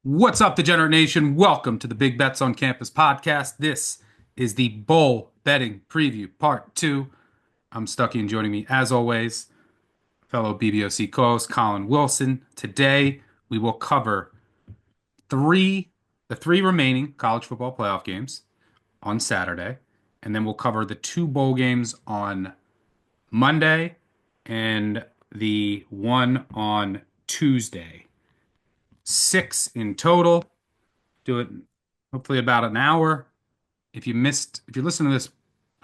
What's up, Degenerate Nation? Welcome to the Big Bets on Campus podcast. This is the Bowl Betting Preview Part 2. I'm Stuckey, and joining me, as always, fellow BBOC co-host Colin Wilson. Today, we will cover three the three remaining college football playoff games on Saturday, and then we'll cover the two bowl games on Monday and the one on Tuesday. Six in total. Do it hopefully about an hour. If you listen to this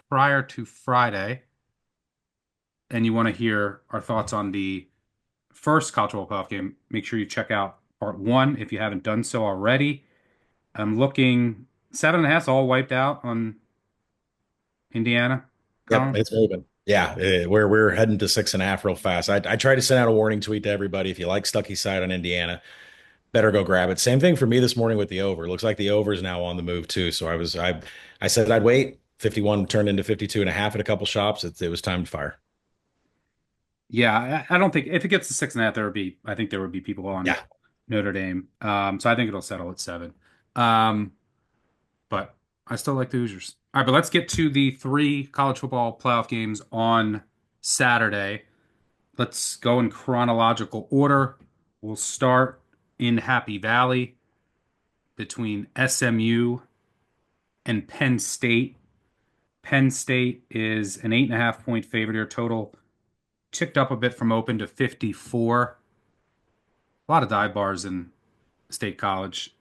prior to Friday and you want to hear our thoughts on the first college football playoff game, make sure you check out part one if you haven't done so already. I'm looking 7.5 all wiped out on Indiana, Yep, Colin. it's moving. Yeah, we're heading to 6.5 real fast. I try to send out a warning tweet to everybody. If you like Stucky's side on Indiana, better go grab it. Same thing for me this morning with the over. Looks like the over is now on the move too. So I said I'd wait. 51 turned into 52.5 at a couple shops. It was time to fire. Yeah, I don't think if it gets to 6.5, I think there would be people on Yeah. Notre Dame. So I think it'll settle at 7. Um, but I still like the Hoosiers. All right, but let's get to the three college football playoff games on Saturday. Let's go in chronological order. We'll start in Happy Valley between SMU and Penn State. Penn State is an 8.5 point favorite here. Total ticked up a bit from open to 54. A lot of dive bars in State College.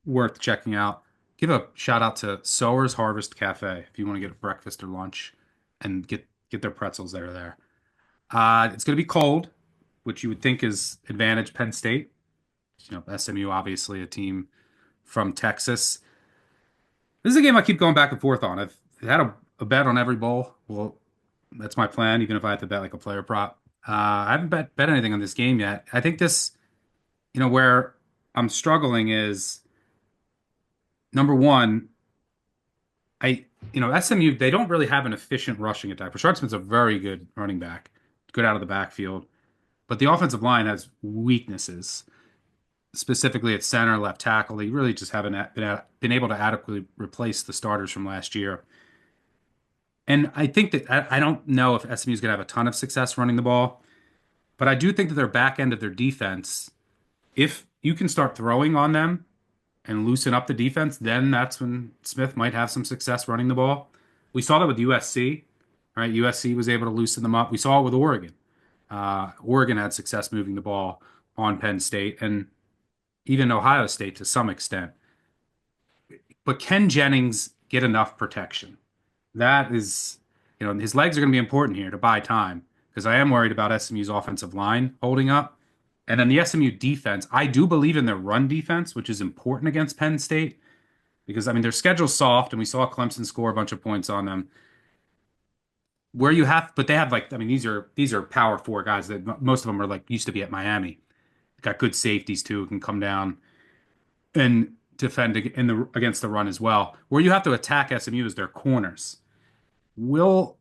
Worth checking out. Give a shout out to Sower's Harvest Cafe if you want to get a breakfast or lunch and get their pretzels that are there. It's going to be cold, which you would think is advantage Penn State. SMU obviously a team from Texas. This is a game I keep going back and forth on. I've had a bet on every bowl. Well, that's my plan, even if I have to bet like a player prop. I haven't bet anything on this game yet. I think this, where I'm struggling is number one, SMU, they don't really have an efficient rushing attack. Rashard Smith's a very good running back, good out of the backfield, but the offensive line has weaknesses, specifically at center, left tackle. They really just haven't been able to adequately replace the starters from last year. And I think that I don't know if SMU is going to have a ton of success running the ball, but I do think that their back end of their defense, if you can start throwing on them and loosen up the defense, then that's when Smith might have some success running the ball. We saw that with USC, right? USC was able to loosen them up. We saw it with Oregon. Oregon had success moving the ball on Penn State and even Ohio State to some extent. But can Jennings get enough protection? That is, his legs are going to be important here to buy time because I am worried about SMU's offensive line holding up. And then the SMU defense, I do believe in their run defense, which is important against Penn State because I mean their schedule's soft, and we saw Clemson score a bunch of points on them. But they have like, I mean, these are Power Four guys that most of them are like used to be at Miami. Got good safeties too, who can come down and defend against the run as well. Where you have to attack SMU is their corners. Will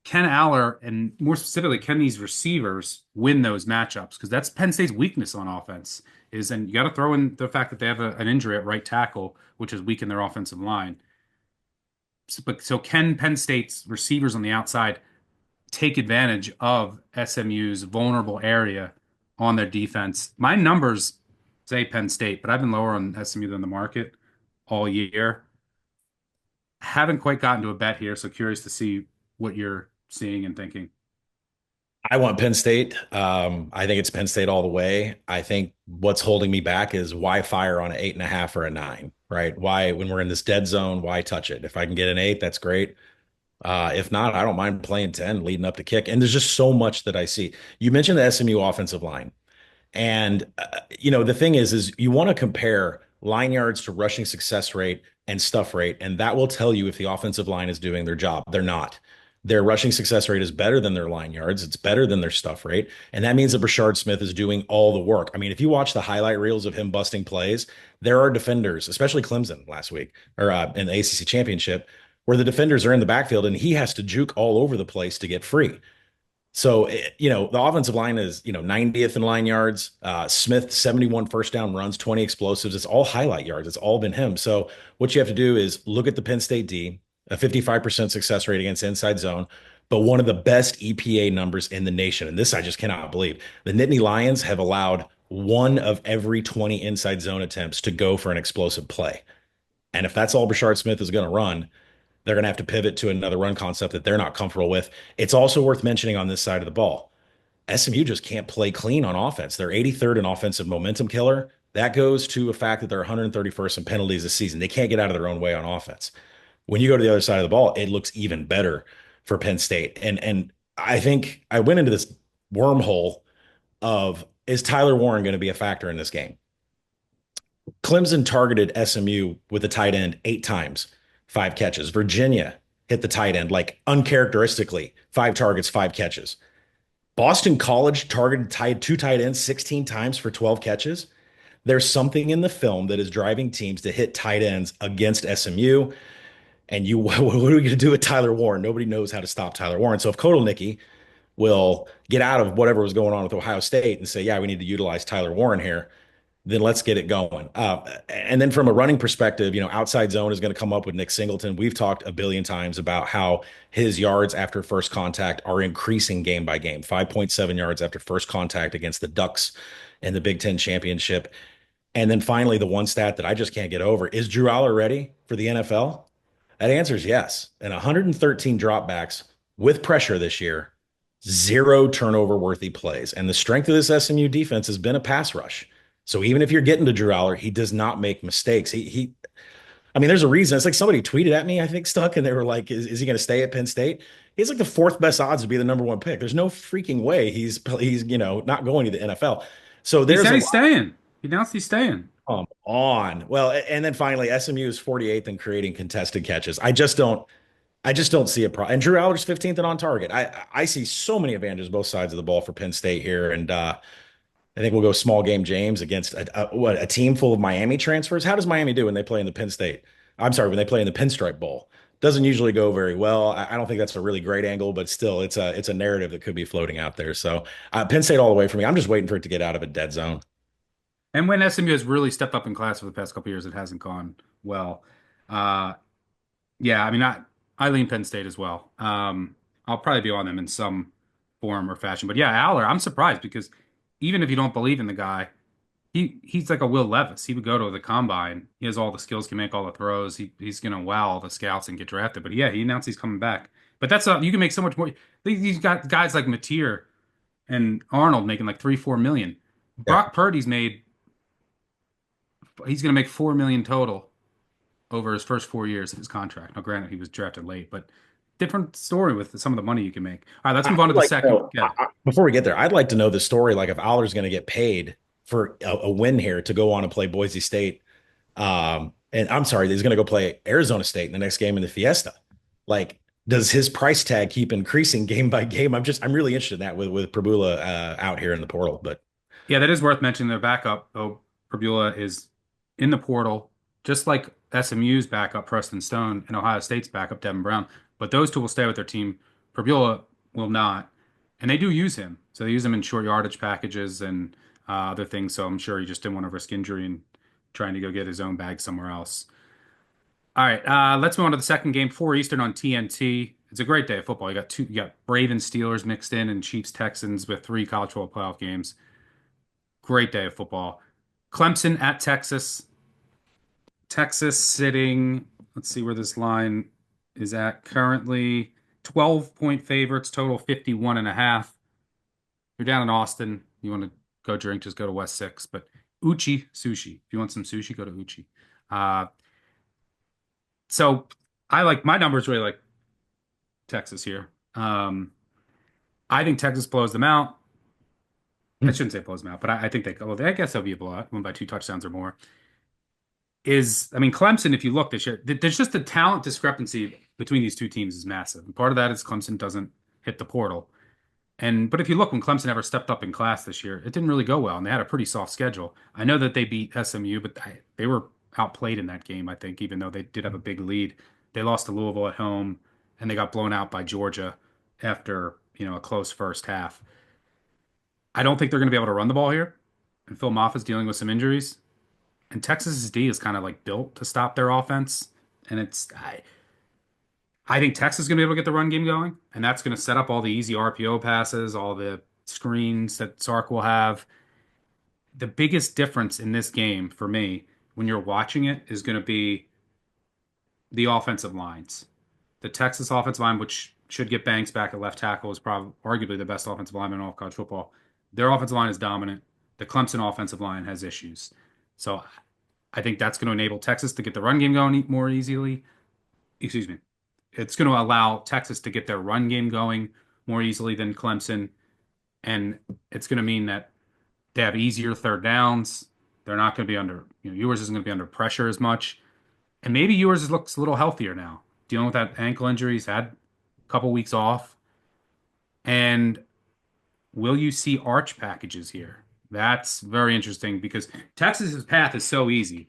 Ken Aller and more specifically, can these receivers win those matchups? Because that's Penn State's weakness on offense is, and you got to throw in the fact that they have an injury at right tackle, which has weakened their offensive line. So can Penn State's receivers on the outside take advantage of SMU's vulnerable area on their defense? My numbers say Penn State, but I've been lower on SMU than the market all year. Haven't quite gotten to a bet here, so curious to see what you're seeing and thinking. I want Penn State. I think it's Penn State all the way. I think what's holding me back is why fire on an 8.5 or a 9, right? Why, when we're in this dead zone, why touch it? If I can get an 8, that's great. If not, I don't mind playing 10 leading up to kick. And there's just so much that I see. You mentioned the SMU offensive line. And the thing is you want to compare line yards to rushing success rate and stuff rate, and that will tell you if the offensive line is doing their job. They're not. Their rushing success rate is better than their line yards. It's better than their stuff rate. And that means that Brashard Smith is doing all the work. I mean, if you watch the highlight reels of him busting plays, there are defenders, especially Clemson last week or in the ACC championship, where the defenders are in the backfield and he has to juke all over the place to get free. So, the offensive line is, 90th in line yards. Smith, 71 first down runs, 20 explosives. It's all highlight yards. It's all been him. So, what you have to do is look at the Penn State D, a 55% success rate against inside zone, but one of the best EPA numbers in the nation. And this I just cannot believe. The Nittany Lions have allowed one of every 20 inside zone attempts to go for an explosive play. And if that's all Brashard Smith is going to run, they're going to have to pivot to another run concept that they're not comfortable with. It's also worth mentioning on this side of the ball. SMU just can't play clean on offense. They're 83rd in offensive momentum killer. That goes to a fact that they're 131st in penalties this season. They can't get out of their own way on offense. When you go to the other side of the ball, it looks even better for Penn State. And I think I went into this wormhole of, is Tyler Warren going to be a factor in this game? Clemson targeted SMU with the tight end 8 times, 5 catches. Virginia hit the tight end like uncharacteristically, 5 targets, 5 catches. Boston College targeted two tight ends 16 times for 12 catches. There's something in the film that is driving teams to hit tight ends against SMU. And what are we going to do with Tyler Warren? Nobody knows how to stop Tyler Warren. So if Kotelnicki will get out of whatever was going on with Ohio State and say, yeah, we need to utilize Tyler Warren here, then let's get it going. And then from a running perspective, outside zone is going to come up with Nick Singleton. We've talked a billion times about how his yards after first contact are increasing game by game. 5.7 yards after first contact against the Ducks in the Big Ten championship. And then finally, the one stat that I just can't get over is Drew Aller ready for the NFL? That answer is yes. And 113 dropbacks with pressure this year, zero turnover worthy plays. And the strength of this SMU defense has been a pass rush. So even if you're getting to Drew Aller, he does not make mistakes. I mean, there's a reason. It's like somebody tweeted at me, I think, Stuck, and they were like, is he going to stay at Penn State? He's like the fourth best odds to be the number one pick. There's no freaking way he's not going to the NFL. So He there's said a he's lot. staying. He announced he's staying. Come on. Well, and then finally, SMU is 48th in creating contested catches. I just don't see a problem. And Drew Aller's 15th and on target. I see so many advantages both sides of the ball for Penn State here, and I think we'll go small game James against a team full of Miami transfers. How does Miami do when they play in the Penn State? I'm sorry, when they play in the Pinstripe Bowl? Doesn't usually go very well. I don't think that's a really great angle, but still, it's a narrative that could be floating out there. So Penn State all the way for me. I'm just waiting for it to get out of a dead zone. And when SMU has really stepped up in class for the past couple of years, it hasn't gone well. Uh, yeah, I mean, I lean Penn State as well. I'll probably be on them in some form or fashion. But yeah, Aller, I'm surprised because even if you don't believe in the guy, he's like a Will Levis. He would go to the combine. He has all the skills, can make all the throws. He's gonna wow all the scouts and get drafted. But yeah, he announced he's coming back. But that's you can make so much more. These got guys like Mateer and Arnold making like 3, 4 million. Yeah. Brock Purdy's made he's gonna make 4 million total over his first 4 years of his contract. Now, granted, he was drafted late, but different story with some of the money you can make. All right, let's I'd move on to the like to second. know, Yeah. before we get there, I'd like to know the story. Like if Aller's going to get paid for a win here to go on and play Boise State. And I'm sorry, he's going to go play Arizona State in the next game in the Fiesta. Like, does his price tag keep increasing game by game? I'm really interested in that with Prabula out here in the portal. But Yeah, that is worth mentioning. Their backup, though, Prabula is in the portal, just like SMU's backup, Preston Stone, and Ohio State's backup, Devin Brown. But those two will stay with their team. Prabula will not. And they do use him. So they use him in short yardage packages and other things. So I'm sure he just didn't want to risk injury and trying to go get his own bag somewhere else. All right, let's move on to the second game, 4 Eastern on TNT. It's a great day of football. You got Ravens Steelers mixed in and Chiefs Texans with 3 college football playoff games. Great day of football. Clemson at Texas. Texas sitting, let's see where this line is at currently. 12-point favorites, total 51 and a half. You're down in Austin. You want to go drink, just go to West 6. But Uchi Sushi. If you want some sushi, go to Uchi. Uh, so I like my numbers really like Texas here. I think Texas blows them out. I shouldn't say blows them out, but I think well, I guess they'll be a blowout, won by 2 touchdowns or more. I mean, Clemson, if you look this year, there's just the talent discrepancy between these two teams is massive. And part of that is Clemson doesn't hit the portal. But if you look when Clemson ever stepped up in class this year, it didn't really go well, and they had a pretty soft schedule. I know that they beat SMU, but they were outplayed in that game, I think, even though they did have a big lead. They lost to Louisville at home, and they got blown out by Georgia after a close first half. I don't think they're going to be able to run the ball here. And Phil Moffitt's dealing with some injuries. And Texas's D is kind of like built to stop their offense. And I think Texas is going to be able to get the run game going. And that's going to set up all the easy RPO passes, all the screens that Sark will have. The biggest difference in this game for me when you're watching it is going to be the offensive lines. The Texas offensive line, which should get Banks back at left tackle, is probably arguably the best offensive lineman in all of college football. Their offensive line is dominant. The Clemson offensive line has issues. So I think that's going to enable Texas to get the run game going more easily. Excuse me. It's going to allow Texas to get their run game going more easily than Clemson. And it's going to mean that they have easier third downs. They're not going to be under, Ewers isn't going to be under pressure as much. And maybe Ewers looks a little healthier now, dealing with that ankle injury. He's had a couple weeks off. And will you see arch packages here? That's very interesting because Texas's path is so easy.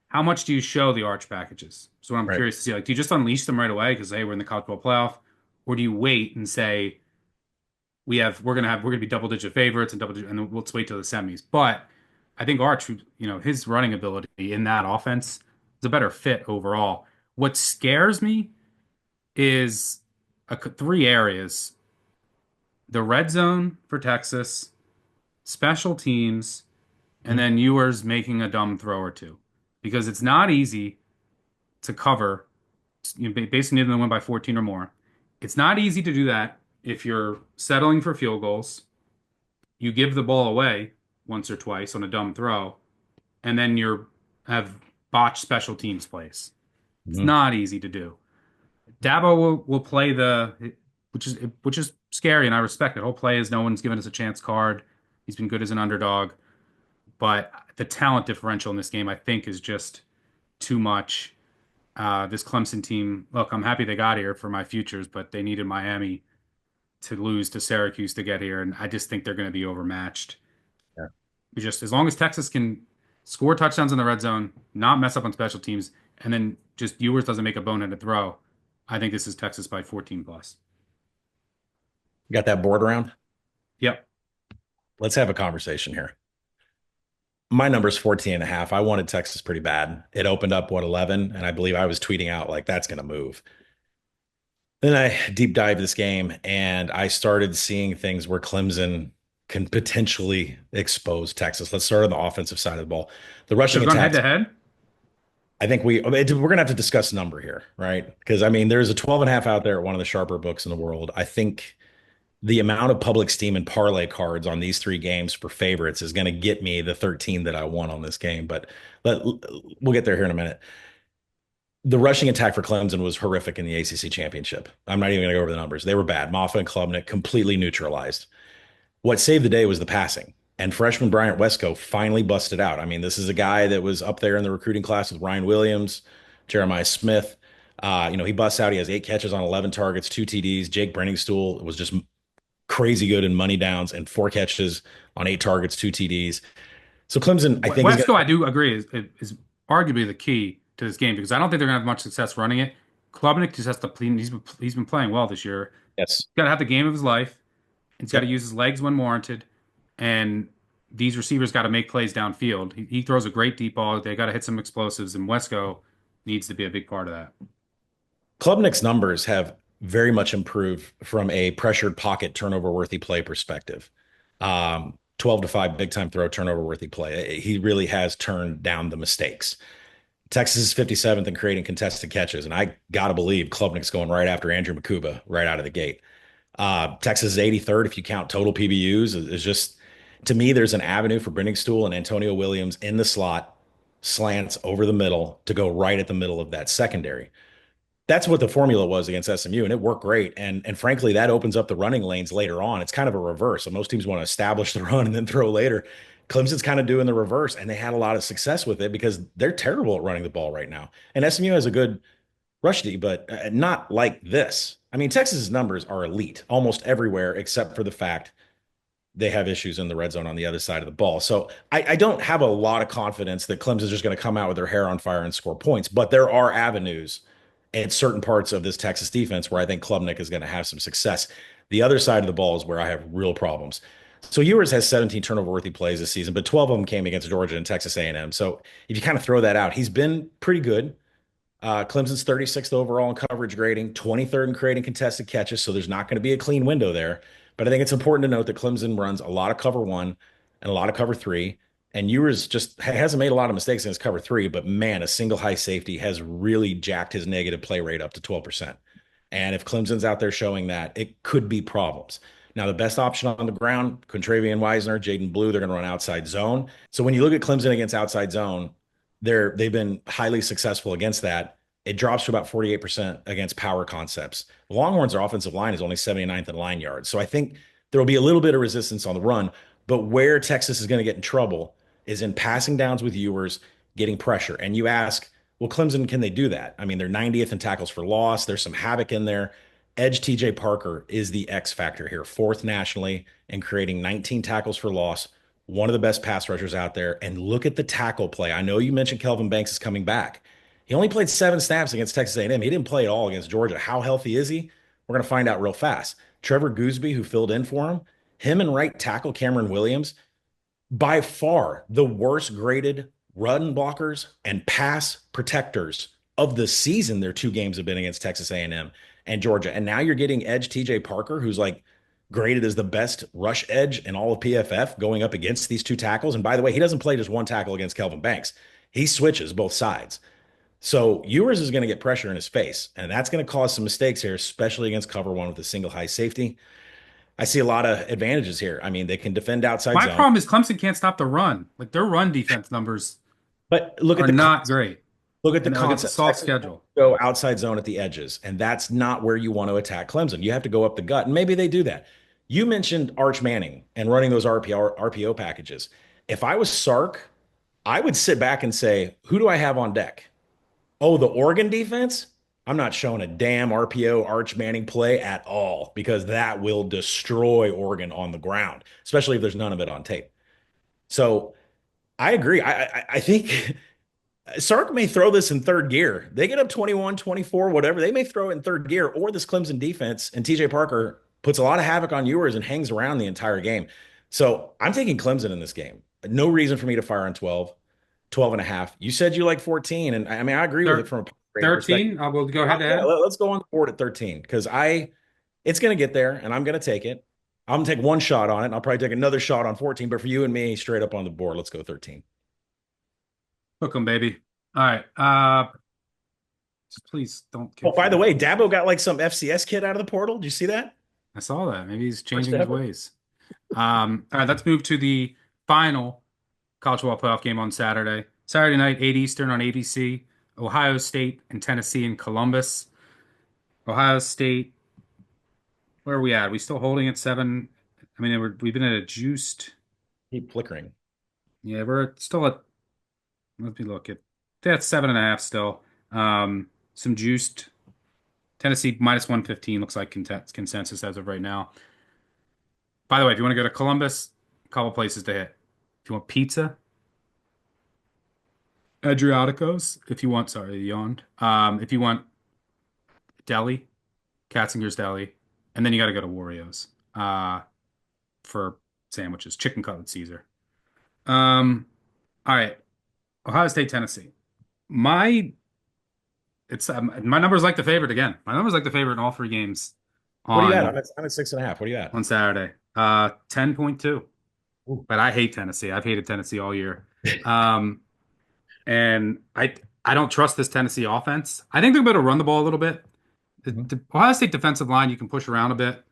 How much do you show the arch packages? So I'm Right. curious to see, like, do you just unleash them right away because hey, we're in the college football playoff, or do you wait and say we're gonna be double digit favorites and double digit, and then we'll just wait till the semis? But I think Arch, his running ability in that offense is a better fit overall. What scares me is three areas: the red zone for Texas, special teams, and Mhm. then Ewers making a dumb throw or two, because it's not easy to cover. You basically need them to win by 14 or more. It's not easy to do that if you're settling for field goals. You give the ball away once or twice on a dumb throw, and then you have botched special teams plays. It's Mhm. not easy to do. Dabo will play which is scary, and I respect it. He'll play as no one's given us a chance card. He's been good as an underdog, but the talent differential in this game, I think, is just too much. This Clemson team, look, I'm happy they got here for my futures, but they needed Miami to lose to Syracuse to get here, and I just think they're going to be overmatched. Yeah. Just as long as Texas can score touchdowns in the red zone, not mess up on special teams, and then just Ewers doesn't make a boneheaded throw, I think this is Texas by 14 plus. Got that board around? Yep. Let's have a conversation here. My number's 14 and a half. I wanted Texas pretty bad. It opened up, what, 11? And I believe I was tweeting out like, that's going to move. Then I deep dived this game and I started seeing things where Clemson can potentially expose Texas. Let's start on the offensive side of the ball. The rushing They've gone head attacks, to head. I think we're going to have to discuss number here, right? Because I mean, there's a 12 and a half out there at one of the sharper books in the world. I think the amount of public steam and parlay cards on these three games for favorites is going to get me the 13 that I want on this game. But we'll get there here in a minute. The rushing attack for Clemson was horrific in the ACC championship. I'm not even going to go over the numbers. They were bad. Moffa and Klubnik completely neutralized. What saved the day was the passing. And freshman Bryant Wesco finally busted out. I mean, this is a guy that was up there in the recruiting class with Ryan Williams, Jeremiah Smith. He busts out. He has 8 catches on 11 targets, 2 TDs. Jake Brenningstool was just crazy good in money downs and 4 catches on 8 targets, 2 TDs. So Clemson, I think, is going Wesco, I to. do agree, is arguably the key to this game because I don't think they're going to have much success running it. Klubnik just has to play. He's been playing well this year. Yes. He's got to have the game of his life. He's got to Yep. use his legs when warranted, and these receivers got to make plays downfield. He throws a great deep ball. They got to hit some explosives, and Wesco needs to be a big part of that. Klubnik's numbers have very much improved from a pressured pocket turnover worthy play perspective. 12 to 5 big time throw turnover worthy play. He really has turned down the mistakes. Texas is 57th in creating contested catches, and I gotta believe Klubnik's going right after Andrew Makuba right out of the gate. Texas is 83rd if you count total PBUs. Is just to me, there's an avenue for Brenningstool and Antonio Williams in the slot, slants over the middle to go right at the middle of that secondary. That's what the formula was against SMU, and it worked great. And frankly, that opens up the running lanes later on. It's kind of a reverse. So most teams want to establish the run and then throw later. Clemson's kind of doing the reverse, and they had a lot of success with it because they're terrible at running the ball right now. And SMU has a good rush D, but not like this. I mean, Texas's numbers are elite almost everywhere except for the fact they have issues in the red zone on the other side of the ball. So I don't have a lot of confidence that Clemson's just going to come out with their hair on fire and score points, but there are avenues in certain parts of this Texas defense where I think Klubnik is going to have some success. The other side of the ball is where I have real problems. So Ewers has 17 turnover-worthy plays this season, but 12 of them came against Georgia and Texas A&M. So if you kind of throw that out, he's been pretty good. Clemson's 36th overall in coverage grading, 23rd in creating contested catches. So there's not going to be a clean window there. But I think it's important to note that Clemson runs a lot of cover one and a lot of cover three. And Ewers just hasn't made a lot of mistakes against cover three, but man, a single high safety has really jacked his negative play rate up to 12%. And if Clemson's out there showing that, it could be problems. Now, the best option on the ground, Quintravian Weisner, Jaden Blue, they're going to run outside zone. So when you look at Clemson against outside zone, they've been highly successful against that. It drops to about 48% against power concepts. Longhorns' offensive line is only 79th in line yards. So I think there will be a little bit of resistance on the run. But where Texas is going to get in trouble is in passing downs with Ewers, getting pressure. And you ask, well, Clemson, can they do that? I mean, they're 90th in tackles for loss. There's some havoc in there. Edge TJ Parker is the X factor here, fourth nationally in creating 19 tackles for loss, one of the best pass rushers out there. And look at the tackle play. I know you mentioned Kelvin Banks is coming back. He only played 7 snaps against Texas A&M. He didn't play at all against Georgia. How healthy is he? We're going to find out real fast. Trevor Gooseby, who filled in for him and right tackle Cameron Williams, by far the worst graded run blockers and pass protectors of the season. Their 2 games have been against Texas A&M and Georgia. And now you're getting edge TJ Parker, who's like graded as the best rush edge in all of PFF going up against these 2 tackles. And by the way, he doesn't play just one tackle against Kelvin Banks. He switches both sides. So Ewers is going to get pressure in his face, and that's going to cause some mistakes here, especially against cover one with a single high safety. I see a lot of advantages here. I mean, they can defend outside My zone, problem is Clemson can't stop the run. Like their run defense numbers but look at are the not concept. great, Look at the and against a concept. soft Texas schedule. go outside zone at the edges, and that's not where you want to attack Clemson. You have to go up the gut, and maybe they do that. You mentioned Arch Manning and running those RPO packages. If I was Sark, I would sit back and say, who do I have on deck? Oh, the Oregon defense? I'm not showing a damn RPO Arch Manning play at all because that will destroy Oregon on the ground, especially if there's none of it on tape. So I agree. I think Sark may throw this in third gear. They get up 21, 24, whatever. They may throw it in third gear, or this Clemson defense and TJ Parker puts a lot of havoc on Ewers and hangs around the entire game. So I'm taking Clemson in this game. No reason for me to fire on 12, 12 and a half. You said you like 14, and I mean, I agree with it Thir from a grade perspective. 13, I will go head to Yeah, head. let's go on the board at 13 because it's going to get there, and I'm going to take it. I'm going to take one shot on it, and I'll probably take another shot on 14. But for you and me, straight up on the board, let's go 13. Hook 'em, baby. All right. Just please don't Oh, kick by the me. way, Dabo got like some FCS kid out of the portal. Did you see that? I saw that. Maybe he's First changing his ever. ways. All right, let's move to the final college football playoff game on Saturday. Saturday night, 8 Eastern on ABC. Ohio State and Tennessee in Columbus. Ohio State, where are we at? Are we still holding at 7? I mean, we've been at a juiced. Keep flickering. Yeah, we're still at, let me look at, that's 7.5 still. Some juiced. Tennessee minus 115 looks like consensus as of right now. By the way, if you want to go to Columbus, a couple places to hit. If you want pizza, Adriatico's. If you want, sorry, yawned. If you want deli, Katzinger's Deli, and then you got to go to Wario's for sandwiches, chicken cutlet Caesar. All right, Ohio State, Tennessee. My my numbers like the favorite again. My numbers like the favorite in all 3 games What are you at? on I'm at 6.5. What are you at? on Saturday. 10.2. Ooh. But I hate Tennessee. I've hated Tennessee all year. Um, and I don't trust this Tennessee offense. I think they're going to run the ball a little bit. Mhm. The Ohio State defensive line you can push around a bit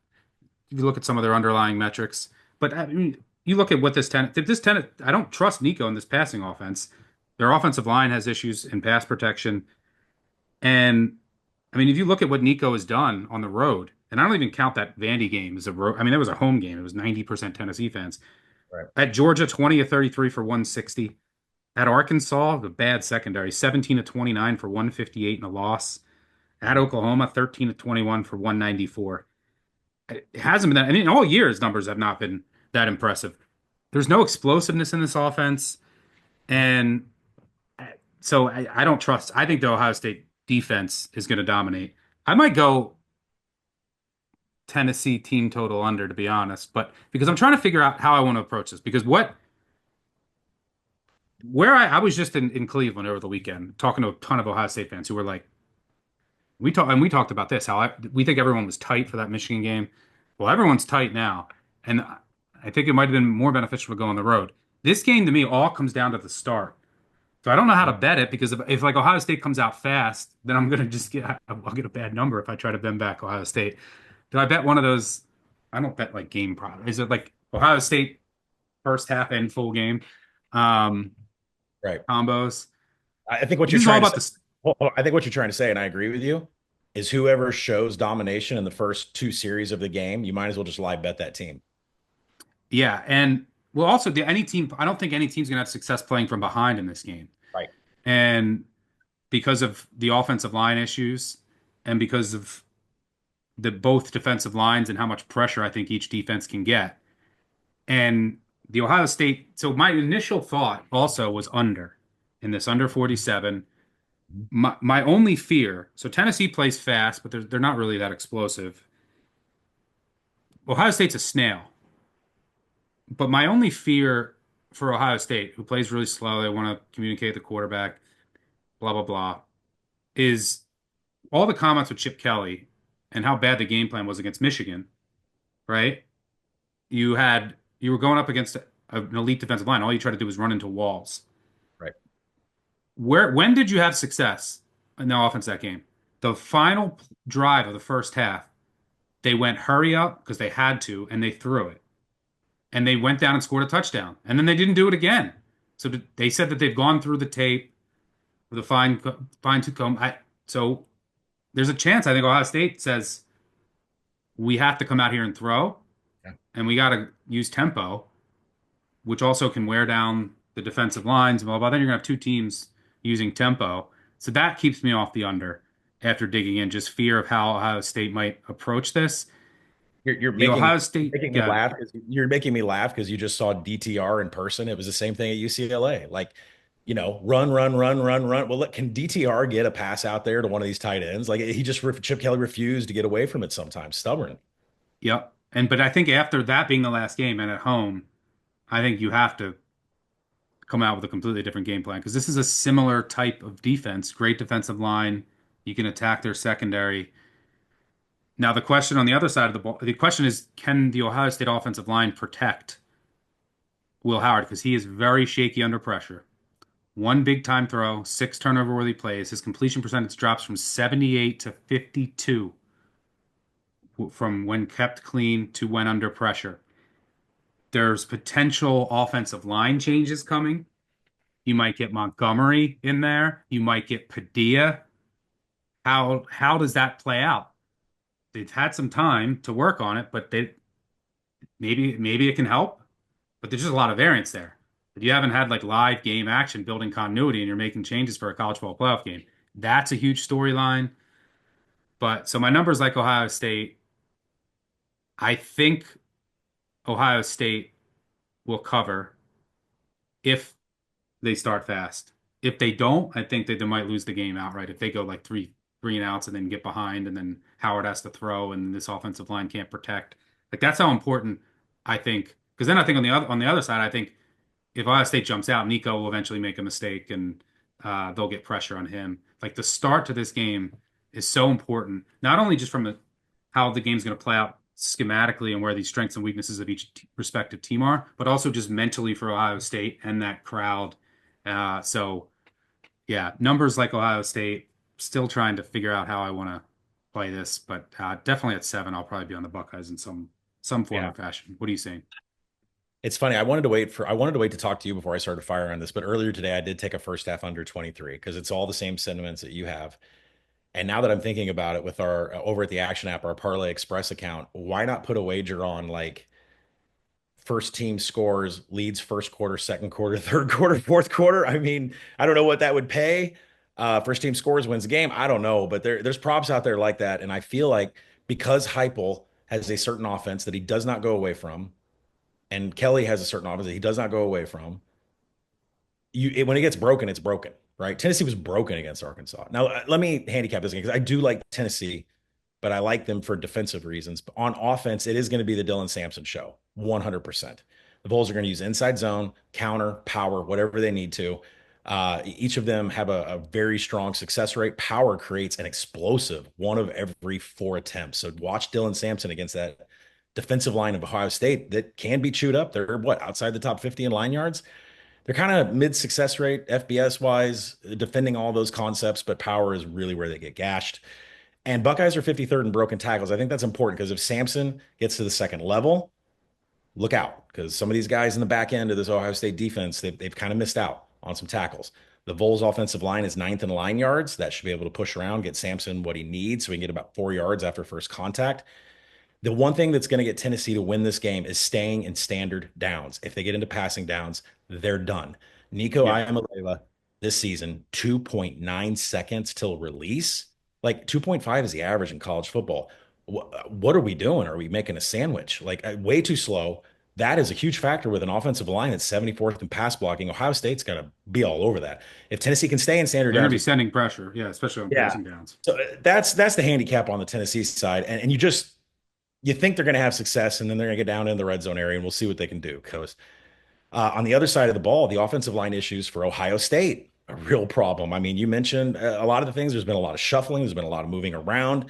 if you look at some of their underlying metrics. But I mean, you look at what I don't trust Nico in this passing offense. Their offensive line has issues in pass protection. And I mean, if you look at what Nico has done on the road, and I don't even count that Vandy game as a road. I mean, that was a home game. It was 90% Tennessee fans. Right. At Georgia, 20 of 33 for 160. At Arkansas, the bad secondary, 17 of 29 for 158 and a loss. At Oklahoma, 13 of 21 for 194. It hasn't been that. I mean, all year his numbers have not been that impressive. There's no explosiveness in this offense. And so I don't trust. I think the Ohio State defense is going to dominate. I might go Tennessee team total under, to be honest, but because I'm trying to figure out how I want to approach this. Because where I was just in Cleveland over the weekend talking to a ton of Ohio State fans who were like, we talked about this, we think everyone was tight for that Michigan game. Well, everyone's tight now. And I think it might have been more beneficial to go on the road. This game to me all comes down to the start. So I don't know how to bet it because if like Ohio State comes out fast, then I'm gonna just I'll get a bad number if I try to bend back Ohio State. Do I bet one of those? I don't bet like game prop. Is it like Ohio State first half and full game Right. combos? I think what This you're is all trying to about say, this. I think what you're trying to say, and I agree with you, is whoever shows domination in the first two series of the game, you might as well just live bet that team. Yeah, and well, also any team. I don't think any team's gonna have success playing from behind in this game, Right. and because of the offensive line issues, and because of the both defensive lines and how much pressure I think each defense can get. And the Ohio State, so my initial thought also was under in this under 47. My only fear, so Tennessee plays fast, but they're not really that explosive. Ohio State's a snail. But my only fear for Ohio State, who plays really slow, they want to communicate the quarterback, blah, blah, blah, is all the comments with Chip Kelly and how bad the game plan was against Michigan, right? You were going up against an elite defensive line. All you try to do is run into walls. Right. When did you have success in the offense that game? The final drive of the first half, they went hurry up because they had to, and they threw it. And they went down and scored a touchdown. And then they didn't do it again. So they said that they've gone through the tape with a fine tooth comb. So there's a chance I think Ohio State says we have to come out here and throw, Yeah. and we got to use tempo, which also can wear down the defensive lines and blah, blah. Then you're going to have two teams using tempo. So that keeps me off the under after digging in, just fear of how Ohio State might approach this. You're The making Ohio State, making me yeah, laugh. You're making me laugh because you just saw DTR in person. It was the same thing at UCLA. Like, run, run, run, run, run. Well, look, can DTR get a pass out there to one of these tight ends? Like Chip Kelly refused to get away from it sometimes. Stubborn. yep. But I think after that being the last game and at home, I think you have to come out with a completely different game plan because this is a similar type of defense. Great defensive line. You can attack their secondary. Now, the question on the other side of the ball, the question is, can the Ohio State offensive line protect Will Howard? Because he is very shaky under pressure. One big time throw, six turnover worthy plays. His completion percentage drops from 78 to 52 from when kept clean to when under pressure. There's potential offensive line changes coming. You might get Montgomery in there. You might get Padilla. How does that play out? They've had some time to work on it, but maybe it can help. But there's just a lot of variance there. If you haven't had like live game action building continuity and you're making changes for a college football playoff game, that's a huge storyline. But so my numbers like Ohio State, I think Ohio State will cover if they start fast. If they don't, I think that they might lose the game outright. If they go like three and outs and then get behind and then Howard has to throw and this offensive line can't protect. Like that's how important I think. Because then I think on the other side, I think if Ohio State jumps out, Nico will eventually make a mistake and they'll get pressure on him. Like the start to this game is so important, not only just from how the game's going to play out schematically and where the strengths and weaknesses of each respective team are, but also just mentally for Ohio State and that crowd. So yeah, numbers like Ohio State, still trying to figure out how I want to play this, but definitely at 7, I'll probably be on the Buckeyes in some form Yeah. or fashion. What are you saying? It's funny. I wanted to wait to talk to you before I started firing on this, but earlier today I did take a first half under 23 because it's all the same sentiments that you have. And now that I'm thinking about it with our over at the Action app, our Parlay Express account, why not put a wager on like first team scores, leads first quarter, second quarter, third quarter, fourth quarter? I mean, I don't know what that would pay. First team scores wins the game. I don't know, but there's props out there like that. And I feel like because Heupel has a certain offense that he does not go away from, and Kelly has a certain offense that he does not go away from, when it gets broken, it's broken, right? Tennessee was broken against Arkansas. Now, let me handicap this again because I do like Tennessee. but I like them for defensive reasons. But on offense, it is going to be the Dylan Sampson show, 100%. The Bulls are going to use inside zone, counter, power, whatever they need to. Each of them have a very strong success rate. Power creates an explosive one of every four attempts. So watch Dylan Sampson against that defensive line of Ohio State that can be chewed up. They're what, outside the top 50 in line yards? They're kind of mid success rate, FBS wise, defending all those concepts, but power is really where they get gashed. And Buckeyes are 53rd in broken tackles. I think that's important because if Sampson gets to the second level, look out because some of these guys in the back end of this Ohio State defense, they've kind of missed out on some tackles. The Vols offensive line is ninth in line yards. That should be able to push around, get Sampson what he needs so he can get about 4 yards after first contact. The one thing that's going to get Tennessee to win this game is staying in standard downs. If they get into passing downs, they're done. Nico Yeah. Iamaleava this season, 2.9 seconds till release. Like 2.5 is the average in college football. What are we doing? Are we making a sandwich? Like way too slow. That is a huge factor with an offensive line that's 74th in pass blocking. Ohio State's going to be all over that. If Tennessee can stay in standard They're going to downs, be sending pressure. Yeah, especially on yeah. passing downs. So that's the handicap on the Tennessee side. And you think they're going to have success, and then they're going to get down in the red zone area, and we'll see what they can do. Because on the other side of the ball, the offensive line issues for Ohio State, a real problem. I mean, you mentioned a lot of the things. There's been a lot of shuffling. There's been a lot of moving around.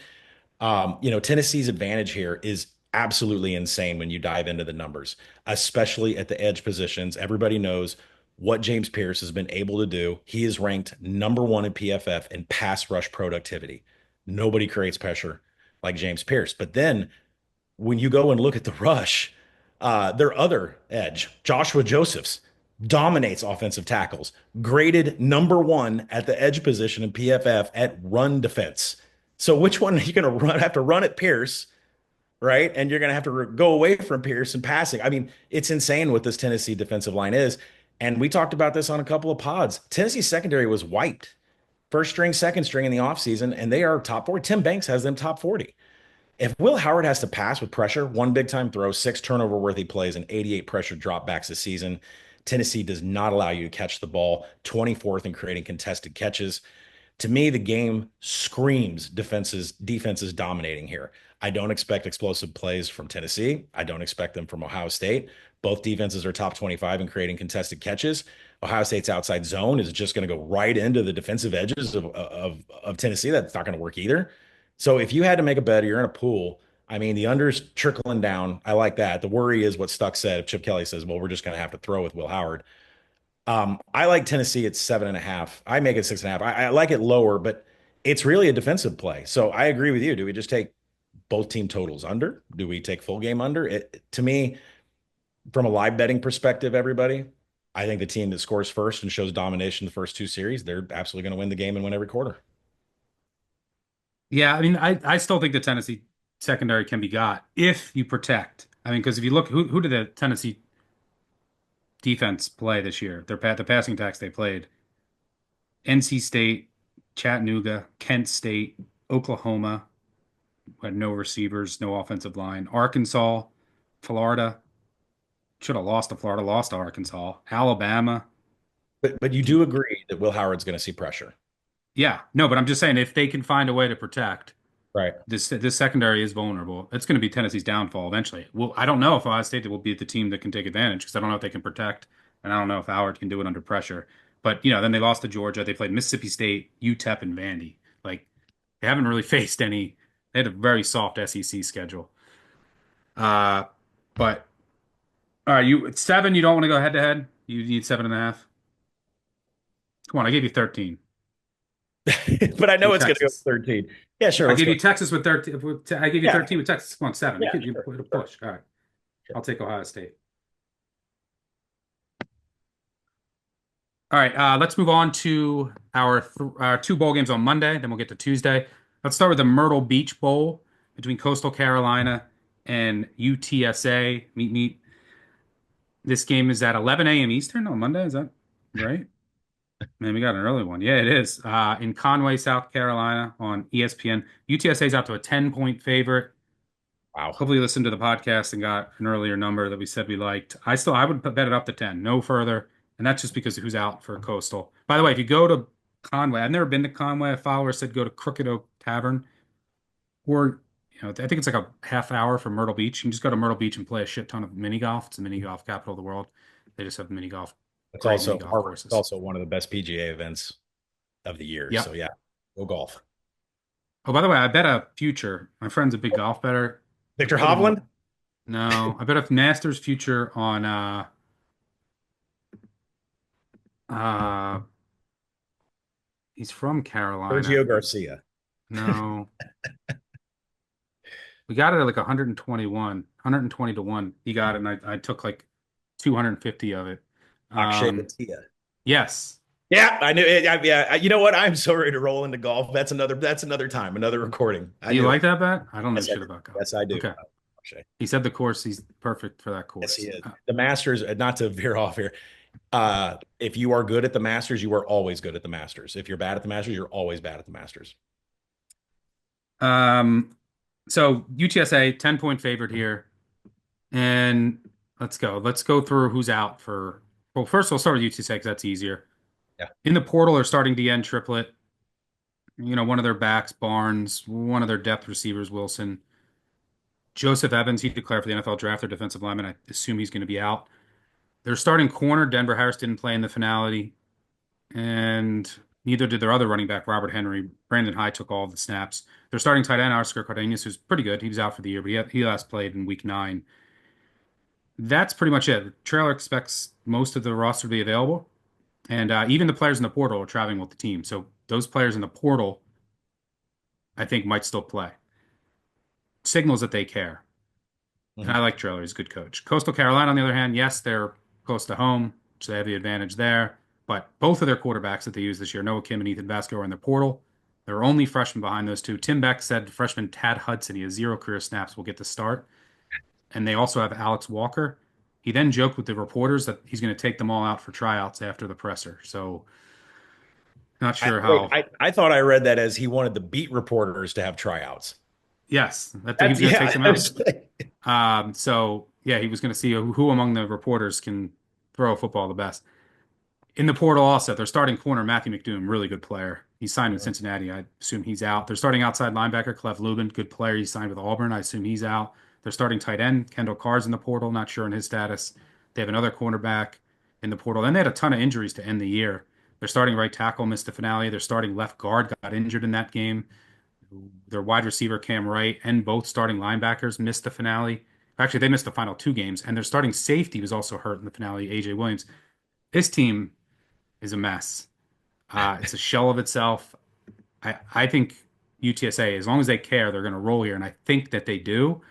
Tennessee's advantage here is absolutely insane when you dive into the numbers, especially at the edge positions. Everybody knows what James Pierce has been able to do. He is ranked number one in PFF in pass rush productivity. Nobody creates pressure like James Pierce. But then when you go and look at the rush, their other edge, Joshua Josephs, dominates offensive tackles, graded number one at the edge position in PFF at run defense. So which one are you going to run? Have to run at Pierce, right? And you're going to have to go away from Pierce and passing. I mean, it's insane what this Tennessee defensive line is. And we talked about this on a couple of pods. Tennessee secondary was wiped. First string, second string in the offseason, and they are top 40. Tim Banks has them top 40. If Will Howard has to pass with pressure, one big time throw, six turnover worthy plays, and 88 pressure dropbacks this season, Tennessee does not allow you to catch the ball, 24th in creating contested catches. To me, the game screams defenses dominating here. I don't expect explosive plays from Tennessee. I don't expect them from Ohio State. Both defenses are top 25 in creating contested catches. Ohio State's outside zone is just going to go right into the defensive edges of Tennessee. That's not going to work either. So if you had to make a bet, or you're in a pool. I mean, the under's trickling down. I like that. The worry is what Stuck said. If Chip Kelly says, well, we're just going to have to throw with Will Howard. I like Tennessee at 7.5. I make it 6.5. I like it lower, but it's really a defensive play. So I agree with you. Do we just take both team totals under? Do we take full game under? To me, from a live betting perspective, everybody, I think the team that scores first and shows domination the first two series, they're absolutely going to win the game and win every quarter. Yeah, I mean, I still think the Tennessee secondary can be got if you protect. I mean, because if you look, who did the Tennessee defense play this year? The passing attacks they played: NC State, Chattanooga, Kent State, Oklahoma, who had no receivers, no offensive line. Arkansas, Florida, should have lost to Florida, lost to Arkansas, Alabama. But you do agree that Will Howard's going to see pressure. Yeah, no, but I'm just saying if they can find a way to protect, Right. this secondary is vulnerable. It's going to be Tennessee's downfall eventually. Well, I don't know if Ohio State will be the team that can take advantage because I don't know if they can protect, and I don't know if Howard can do it under pressure. But then they lost to Georgia. They played Mississippi State, UTEP, and Vandy. Like they haven't really faced any. They had a very soft SEC schedule. But all right, you it's 7. You don't want to go head to head. You need 7.5. Come on, I gave you 13 But I know with it's going to go Texas. 13. Yeah, sure. I Let's gave go. you Texas with 13. I gave you Yeah. 13 with Texas. Come on, 7. Yeah. You Sure. put a Sure. push. All right, Sure. I'll take Ohio State. All right, let's move on to our two bowl games on Monday. Then we'll get to Tuesday. Let's start with the Myrtle Beach Bowl between Coastal Carolina and UTSA. Meet. This game is at 11 a.m. Eastern on Monday. Is that right? Man, we got an early one. Yeah, it is. In Conway, South Carolina on ESPN. UTSA is out to a 10-point favorite. Wow. Hopefully you listened to the podcast and got an earlier number that we said we liked. I would bet it up to 10, no further. And that's just because of who's out for Coastal. By the way, if you go to Conway, I've never been to Conway. A follower said go to Crooked Oak Tavern. or I think it's like a half hour from Myrtle Beach. You can just go to Myrtle Beach and play a shit ton of mini golf. It's the mini golf capital of the world. They just have mini golf, It's great mini also golf Harvard. It's courses. also one of the best PGA events of the year. So Yep. yeah, go golf. Oh, by the way, I bet a future. My friend's a big golf bettor. I Victor put him. Hovland, No, I bet a Masters future on uh he's from Carolina. Sergio Garcia. No. We got it at like 121, 120 to 1. He got it and I took like 250 of it. Akshay Um Bhatia. yes. Yeah, I knew it. Yeah, you know what? I'm so ready to roll into golf. That's another time, another recording. I Do you knew like it. that bet? I don't know Yes, I shit do. about golf. Yes, I do. Okay. Akshay. He said the course, he's perfect for that Yes, he course. is. The Masters, not to veer off here. If you are good at the Masters, you are always good at the Masters. If you're bad at the Masters, you're always bad at the Masters. Um, so UTSA 10-point favorite here. And let's go. Let's go through who's out for. Well, first we'll start with UTSA because that's easier. Yeah. In the portal are starting the end triplet. One of their backs, Barnes, one of their depth receivers, Wilson. Joseph Evans, he declared for the NFL draft, their defensive lineman. I assume he's going to be out. Their starting corner, Denver Harris, didn't play in the finale, and neither did their other running back, Robert Henry. Brandon High took all of the snaps. Their starting tight end, Oscar Cardenas, who's pretty good. He was out for the year, but he last played in week 9. That's pretty much it. The trailer expects most of the roster to be available, and even the players in the portal are traveling with the team. So those players in the portal, I think, might still play. Signals that they care. And I Mhm. like Traylor. He's a good coach. Coastal Carolina, on the other hand, yes, they're close to home, so they have the advantage there. But both of their quarterbacks that they use this year, Noah Kim and Ethan Vasco, are in the portal. There are only freshmen behind those two. Tim Beck said freshman Tad Hudson, he has 0 career snaps, will get the start. And they also have Alex Walker. He then joked with the reporters that he's going to take them all out for tryouts after the presser. So not sure Wait, how. I thought I read that as he wanted the beat reporters to have tryouts. Yes, that he was That's going to take yeah. them out. So yeah, he was going to see who among the reporters can throw a football the best. In the portal also, their starting corner, Matthew McDoom, really good player. He signed with Cincinnati. I assume he's out. Their starting outside linebacker, Clef Lubin, good player. He signed with Auburn. I assume he's out. Their starting tight end, Kendall Carr's in the portal. Not sure on his status. They have another cornerback in the portal. Then they had a ton of injuries to end the year. Their starting right tackle missed the finale. Their starting left guard got injured in that game. Their wide receiver, Cam Wright, and both starting linebackers missed the finale. Actually, they missed the final 2 games. And their starting safety was also hurt in the finale, AJ Williams. This team is a mess. It's a shell of itself. I think UTSA, as long as they care, they're going to roll here, and I think that they do.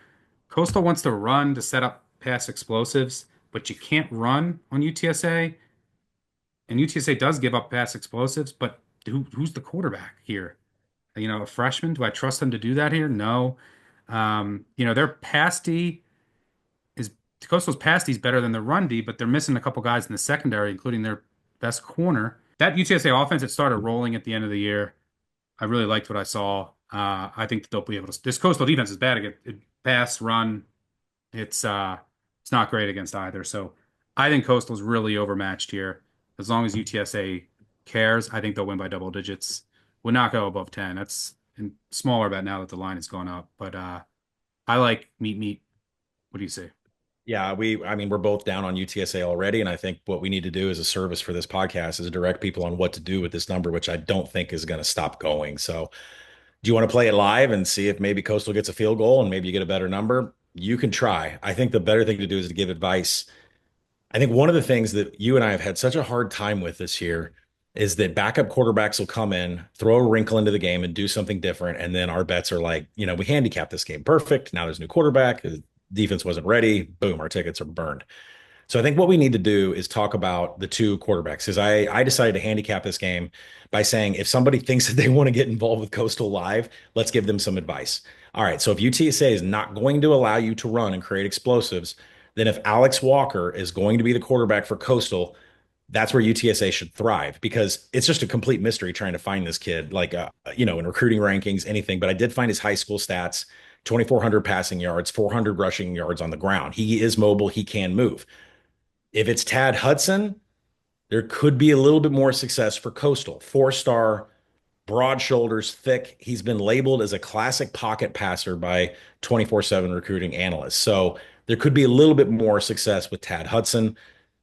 Coastal wants to run to set up pass explosives, but you can't run on UTSA, and UTSA does give up pass explosives. But who's the quarterback here? A freshman. Do I trust them to do that here? No. Their pass D is Coastal's pass D is better than their run D, but they're missing a couple guys in the secondary, including their best corner. That UTSA offense, it started rolling at the end of the year. I really liked what I saw. I think that they'll be able to. This Coastal defense is bad against pass, run. It's not great against either. So I think Coastal's really overmatched here. As long as UTSA cares, I think they'll win by double digits. Would not go above 10. That's smaller bet now that the line has gone up. But I like meat. What do you say? Yeah, I mean, we're both down on UTSA already. And I think what we need to do as a service for this podcast is direct people on what to do with this number, which I don't think is going to stop going. So, do you want to play it live and see if maybe Coastal gets a field goal and maybe you get a better number? You can try. I think the better thing to do is to give advice. I think one of the things that you and I have had such a hard time with this year is that backup quarterbacks will come in, throw a wrinkle into the game and do something different. And then our bets are like, we handicapped this game perfect. Now there's a new quarterback. The defense wasn't ready. Boom, our tickets are burned. So I think what we need to do is talk about the two quarterbacks because I decided to handicap this game by saying if somebody thinks that they want to get involved with Coastal Live, let's give them some advice. All right, so if UTSA is not going to allow you to run and create explosives, then if Alex Walker is going to be the quarterback for Coastal, that's where UTSA should thrive because it's just a complete mystery trying to find this kid, like, in recruiting rankings, anything. But I did find his high school stats 2,400 passing yards, 400 rushing yards on the ground. He is mobile, he can move. If it's Tad Hudson, there could be a little bit more success for Coastal. 4-star broad shoulders, thick. He's been labeled as a classic pocket passer by 24/7 recruiting analysts. So there could be a little bit more success with Tad Hudson.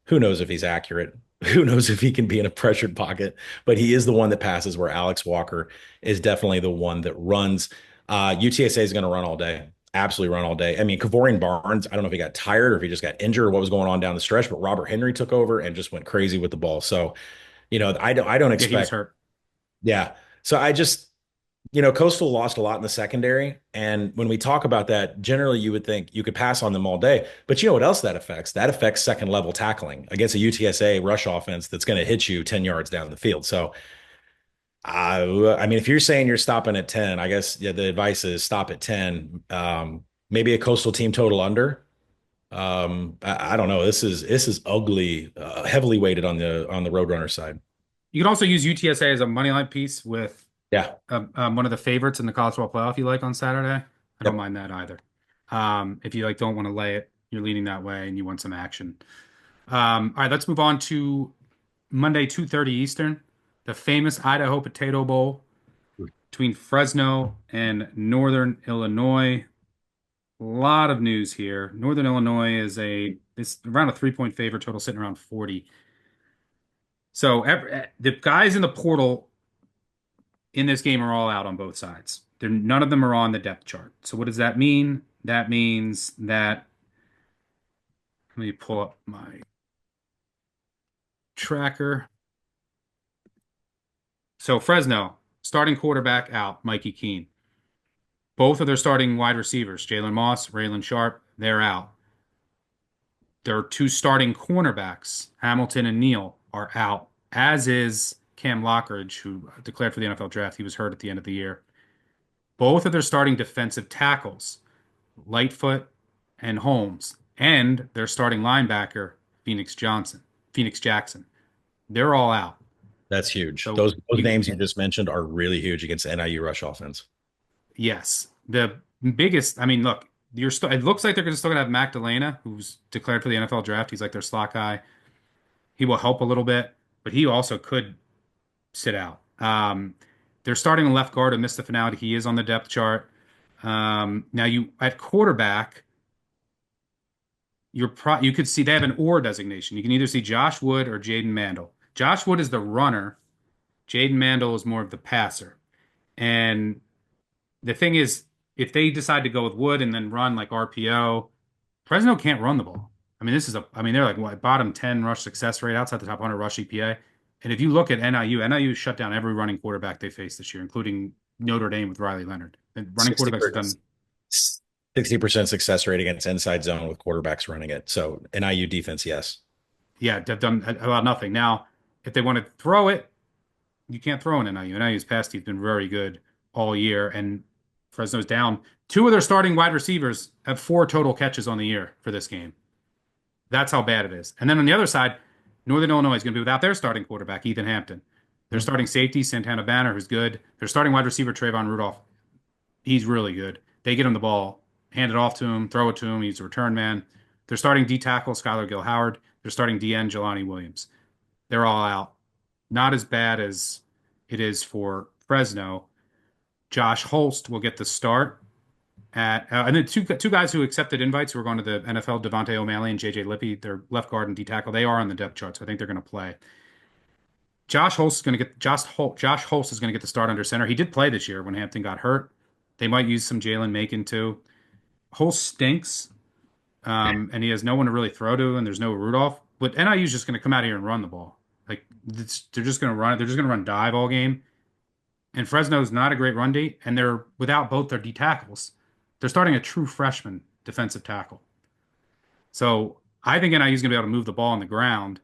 Who knows if he's accurate? Who knows if he can be in a pressured pocket? But he is the one that passes, where Alex Walker is definitely the one that runs. UTSA is going to run all day. Absolutely run all day. I mean, Kavorian Barnes, I don't know if he got tired or if he just got injured or what was going on down the stretch, but Robert Henry took over and just went crazy with the ball. So, I don't Yeah, he was expect, hurt. yeah. So I just, Coastal lost a lot in the secondary. And when we talk about that, generally you would think you could pass on them all day. But you know what else that affects? That affects second level tackling against a UTSA rush offense that's going to hit you 10 yards down the field. So, I mean, if you're saying you're stopping at 10, I guess yeah, the advice is stop at 10. Maybe a Coastal team total under. I don't know. This is ugly, heavily weighted on the Roadrunner side. You can also use UTSA as a money line piece with Yeah. one of the favorites in the college football playoff you like on Saturday. I don't Yep. mind that either. If you like don't want to lay it, you're leaning that way and you want some action. All right, let's move on to Monday, 2:30 Eastern, the famous Idaho Potato Bowl between Fresno and Northern Illinois. A lot of news here. Northern Illinois is around a 3-point favorite, total sitting around 40. So the guys in the portal in this game are all out on both sides. None of them are on the depth chart. So what does that mean? That means that let me pull up my tracker. So Fresno, starting quarterback out, Mikey Keene. Both of their starting wide receivers, Jalen Moss, Raylan Sharp, they're out. Their two starting cornerbacks, Hamilton and Neal, are out, as is Cam Lockridge, who declared for the NFL draft. He was hurt at the end of the year. Both of their starting defensive tackles, Lightfoot and Holmes, and their starting linebacker, Phoenix Jackson. They're all out. That's huge. So Those names you just mentioned are really huge against the NIU rush offense. yes, the biggest. I mean, look, it looks like they're still gonna have Mac Delana, who's declared for the NFL draft. He's like their slot guy. He will help a little bit, but he also could sit out. They're starting a left guard who missed the finality. He is on the depth chart. Now you at quarterback, you could see they have an or designation. You can either see Josh Wood or Jaden Mandel. Josh Wood is the runner. Jaden Mandel is more of the passer. And the thing is, if they decide to go with Wood and then run like RPO, Fresno can't run the ball. I mean, they're like what, bottom 10 rush success rate outside the top 100 rush EPA. And if you look at NIU shut down every running quarterback they faced this year, including Notre Dame with Riley Leonard. And running quarterbacks have 60%, done, 60% success rate against inside zone with quarterbacks running it. So NIU defense, yes. yeah, they've done about nothing. Now, if they want to throw it, you can't throw in NIU. NIU's pass team's been very good all year, and Fresno's down. Two of their starting wide receivers have 4 total catches on the year for this game. That's how bad it is. And then on the other side, Northern Illinois is going to be without their starting quarterback, Ethan Hampton. Their starting safety, Santana Banner, who's good. Their starting wide receiver, Trayvon Rudolph, he's really good. They get him the ball, hand it off to him, throw it to him. He's a return man. They're starting D tackle, Skylar Gill Howard. They're starting DN, Jelani Williams. They're all out. Not as bad as it is for Fresno. Josh Holst will get the start and then two guys who accepted invites who are going to the NFL, Devontae O'Malley and JJ Lippy, their left guard and D tackle. They are on the depth chart, so I think they're going to play. Josh Holst is going to get the start under center. He did play this year when Hampton got hurt. They might use some Jalen Macon too. Holst stinks, and he has no one to really throw to, and there's no Rudolph. But NIU is just going to come out here and run the ball. Like they're just going to run it. They're just going to run dive all game. And Fresno's not a great run D, and they're without both their D tackles. They're starting a true freshman defensive tackle. So I think NIU is going to be able to move the ball on the ground.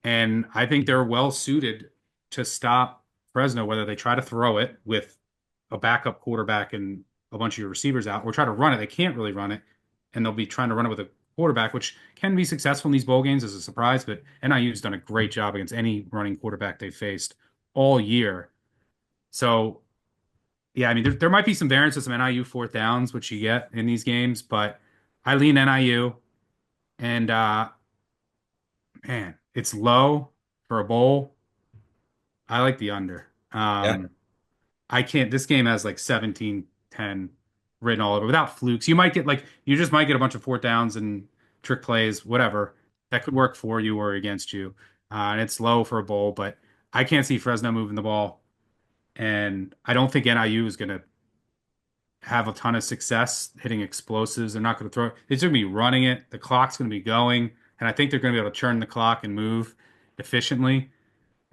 And I think they're well suited to stop Fresno, whether they try to throw it with a backup quarterback and a bunch of your receivers out, or try to run it. They can't really run it, and they'll be trying to run it with a quarterback, which can be successful in these bowl games as a surprise. But NIU's done a great job against any running quarterback they've faced all year. So, yeah, I mean, there might be some variance with some NIU fourth downs, which you get in these games, but I lean NIU, and man, it's low for a bowl. I like the under. Yeah. I can't. This game has like 17-10 written all over without flukes. You might get like you just might get a bunch of fourth downs and trick plays, whatever that could work for you or against you. And it's low for a bowl, but I can't see Fresno moving the ball, and I don't think NIU is going to have a ton of success hitting explosives. They're not going to throw it. They're going to be running it. The clock's going to be going, and I think they're going to be able to churn the clock and move efficiently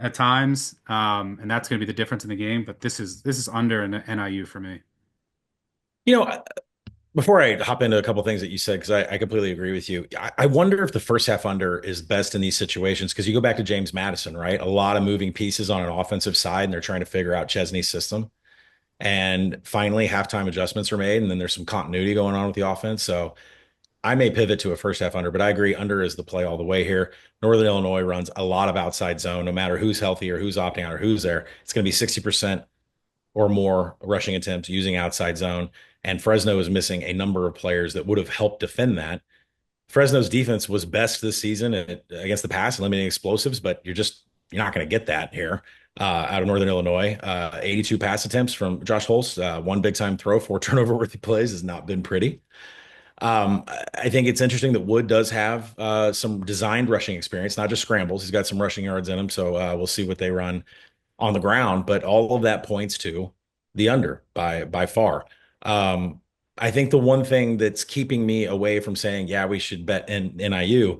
at times, and that's going to be the difference in the game. But this is under an NIU for me. You know, before I hop into a couple things that you said, because I completely agree with you. I wonder if the first half under is best in these situations because you go back to James Madison, right? A lot of moving pieces on an offensive side, and they're trying to figure out Chesney's system. And finally, halftime adjustments are made, and then there's some continuity going on with the offense. So I may pivot to a first half under, but I agree under is the play all the way here. Northern Illinois runs a lot of outside zone, no matter who's healthy or who's opting out or who's there. It's going to be 60% or more rushing attempts using outside zone. And Fresno is missing a number of players that would have helped defend that. Fresno's defense was best this season against the pass and limiting explosives, but you're not going to get that here out of Northern Illinois. 82 pass attempts from Josh Holst, one big time throw, four turnover worthy plays has not been pretty. I think it's interesting that Wood does have some designed rushing experience, not just scrambles. He's got some rushing yards in him, so we'll see what they run on the ground. But all of that points to the under by far. I think the one thing that's keeping me away from saying, yeah, we should bet in NIU,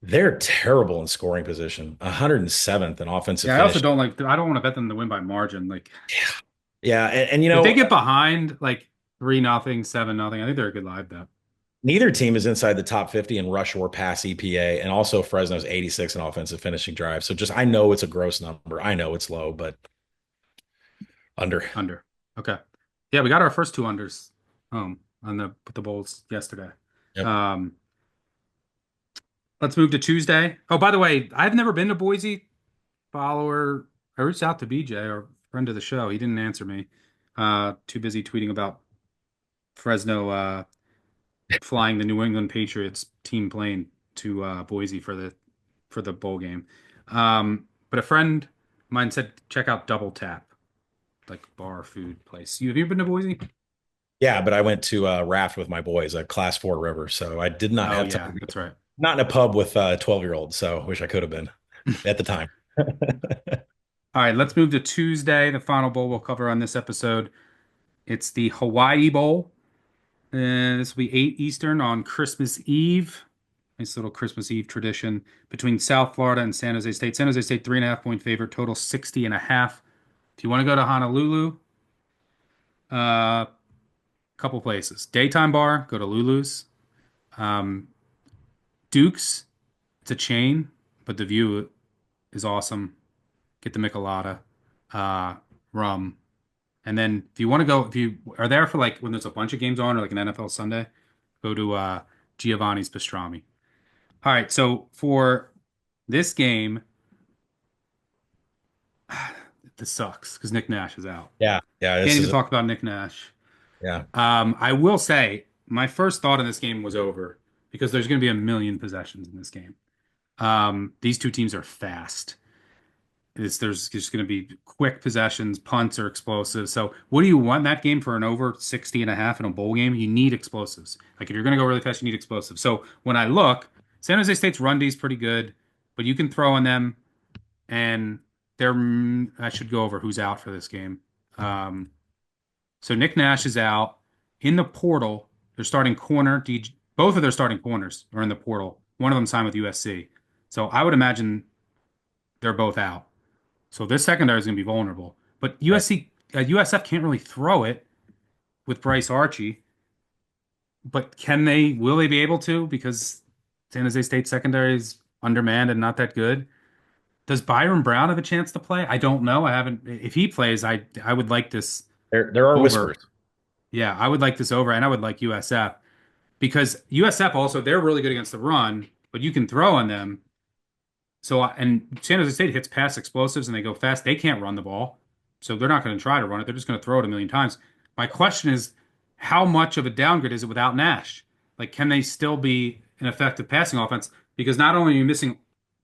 they're terrible in scoring position, 107th in offensive Yeah, I also finish. don't like. I don't want to bet them to win by margin. Like Yeah, and if they get behind like 3-0, 7-0, I think they're a good live bet. neither team is inside the top 50 in rush or pass EPA, and also Fresno's 86 in offensive finishing drive. So just I know it's a gross number. I know it's low, but under. Under. Okay. Yeah, we got our first two unders on the bowls yesterday. Yep. Um, let's move to Tuesday. Oh, by the way, I've never been to Boise. Follower, I reached out to BJ, or friend of the show. He didn't answer me. Too busy tweeting about Fresno flying the New England Patriots team plane to Boise for the bowl game. But a friend of mine said check out Double Tap, like bar food place. Have you been to Boise? Yeah, but I went to raft with my boys, a class four river. So I did not Oh have yeah, time. that's right. Not in a pub with 12-year-olds. So wish I could have been at the time. All right, let's move to Tuesday, the final bowl we'll cover on this episode. It's the Hawaii Bowl. This will be 8 Eastern on Christmas Eve. Nice little Christmas Eve tradition between South Florida and San Jose State. San Jose State 3.5 point favorite, total 60.5. If you want to go to Honolulu, couple places. Daytime bar, go to Lulu's. Um, Duke's, it's a chain, but the view is awesome. Get the Michelada, uh, rum. And then if you want to go, if you are there for like when there's a bunch of games on or like an NFL Sunday, go to Giovanni's Pastrami. All right, so for this game, this sucks because Nick Nash is out. Yeah. Yeah. Can't This even is, talk about Nick Nash. yeah. I will say my first thought in this game was over because there's going to be a million possessions in this game. These two teams are fast. There's just going to be quick possessions, punts are explosive. So what do you want in that game for an over 60.5 in a bowl game? You need explosives. Like if you're going to go really fast, you need explosives. So when I look, San Jose State's run D is pretty good, but you can throw on them and they're, I should go over who's out for this game. So Nick Nash is out in the portal. They're starting corner. Both of their starting corners are in the portal. One of them signed with USC. So I would imagine they're both out. So this secondary is going to be vulnerable. But Right. USF can't really throw it with Bryce Archie. But will they be able to? Because San Jose State secondary is undermanned and not that good. Does Byron Brown have a chance to play? I don't know. I haven't. If he plays, I would like this There are over. whispers. Yeah, I would like this over, and I would like USF because USF also they're really good against the run, but you can throw on them. So and San Jose State hits pass explosives and they go fast. They can't run the ball, so they're not going to try to run it. They're just going to throw it a million times. My question is, how much of a downgrade is it without Nash? Like, can they still be an effective passing offense? Because not only are you missing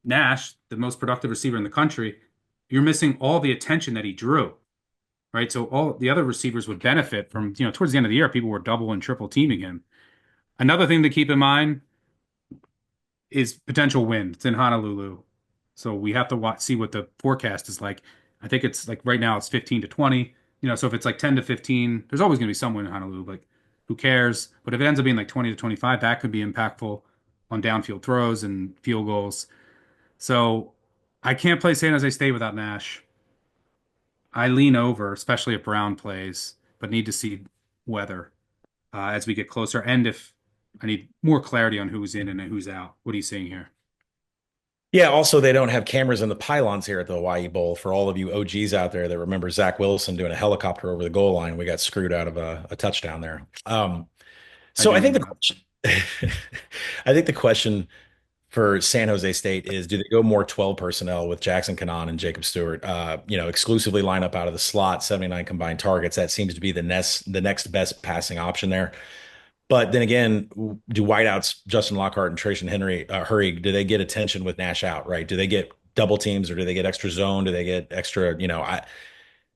Nash, the most productive receiver in the country, you're missing all the attention that he drew, right? So all the other receivers would benefit from, towards the end of the year, people were double and triple teaming him. Another thing to keep in mind is potential wind. It's in Honolulu. So we have to see what the forecast is like. I think it's like right now it's 15 to 20. So if it's like 10 to 15, there's always going to be someone in Honolulu. Like, who cares? But if it ends up being like 20 to 25, that could be impactful on downfield throws and field goals. So I can't play San Jose State without Nash. I lean over, especially if Brown plays, but need to see weather as we get closer. And if I need more clarity on who's in and who's out. What are you seeing here? Yeah, also they don't have cameras in the pylons here at the Hawaii Bowl. For all of you OGs out there that remember Zach Wilson doing a helicopter over the goal line, we got screwed out of a touchdown there. I So do I think remember the that. question, I think the question for San Jose State is, do they go more 12 personnel with Jackson Kanan and Jacob Stewart? Exclusively line up out of the slot, 79 combined targets. That seems to be the next best passing option there. But then again, do wideouts Justin Lockhart and Trajan Henry Hurry, do they get attention with Nash out, right? Do they get double teams or do they get extra zone? Do they get extra,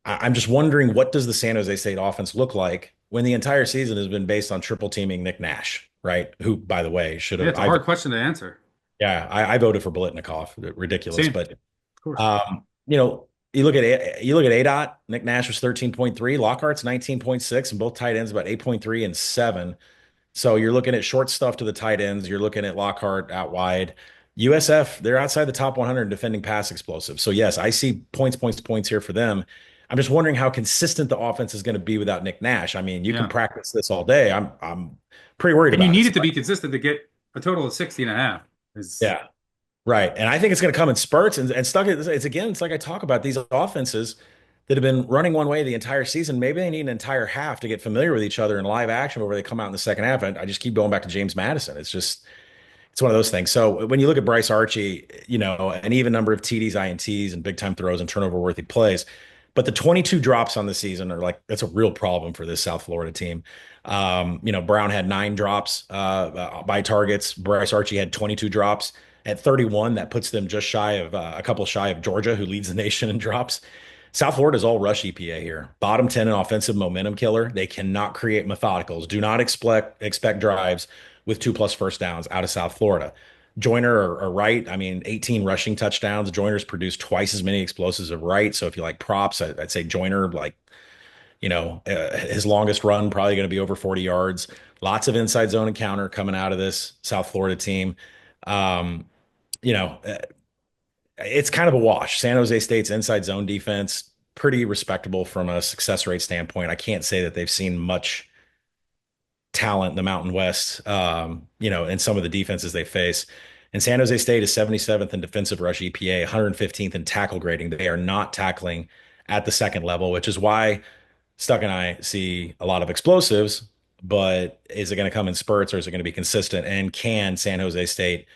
I'm just wondering, what does the San Jose State offense look like when the entire season has been based on triple teaming Nick Nash, right? Who, by the way, should Yeah, have it's a hard question to answer. I voted for Biletnikoff. Ridiculous. Same, But of course. um, you know, you look at ADOT, Nick Nash was 13.3, Lockhart's 19.6, and both tight ends about 8.3 and 7. So you're looking at short stuff to the tight ends. You're looking at Lockhart out wide. USF, they're outside the top 100 in defending pass explosive. So yes, I see points, points, points here for them. I'm just wondering how consistent the offense is going to be without Nick Nash. I mean, you can Yeah. practice this all day. I'm pretty worried And you about it. need So it to be consistent to get a total of 60 and a half. Is yeah, right. And I think it's going to come in spurts and stuck. It's again, it's like I talk about these offenses that have been running one way the entire season. Maybe they need an entire half to get familiar with each other in live action before they come out in the second half. And I just keep going back to James Madison. It's one of those things. So when you look at Bryce Archie, an even number of TDs, INTs, and big time throws and turnover worthy plays, but the 22 drops on the season are like, that's a real problem for this South Florida team. Brown had 9 drops by targets. Bryce Archie had 22 drops at 31. That puts them just shy of a couple shy of Georgia, who leads the nation in drops. South Florida is all rush EPA here. Bottom 10 in offensive momentum killer. They cannot create methodicals. Do not expect drives with 2+ first downs out of South Florida. Joyner or Wright, I mean, 18 rushing touchdowns. Joyner's produced twice as many explosives of Wright. So if you like props, I'd say Joyner, like, his longest run probably going to be over 40 yards. Lots of inside zone encounter coming out of this South Florida team. Um, you know, uh, it's kind of a wash. San Jose State's inside zone defense, pretty respectable from a success rate standpoint. I can't say that they've seen much talent in the Mountain West, in some of the defenses they face. And San Jose State is 77th in defensive rush EPA, 115th in tackle grading. They are not tackling at the second level, which is why Stuck and I see a lot of explosives, but is it going to come in spurts or is it going to be consistent? And can San Jose State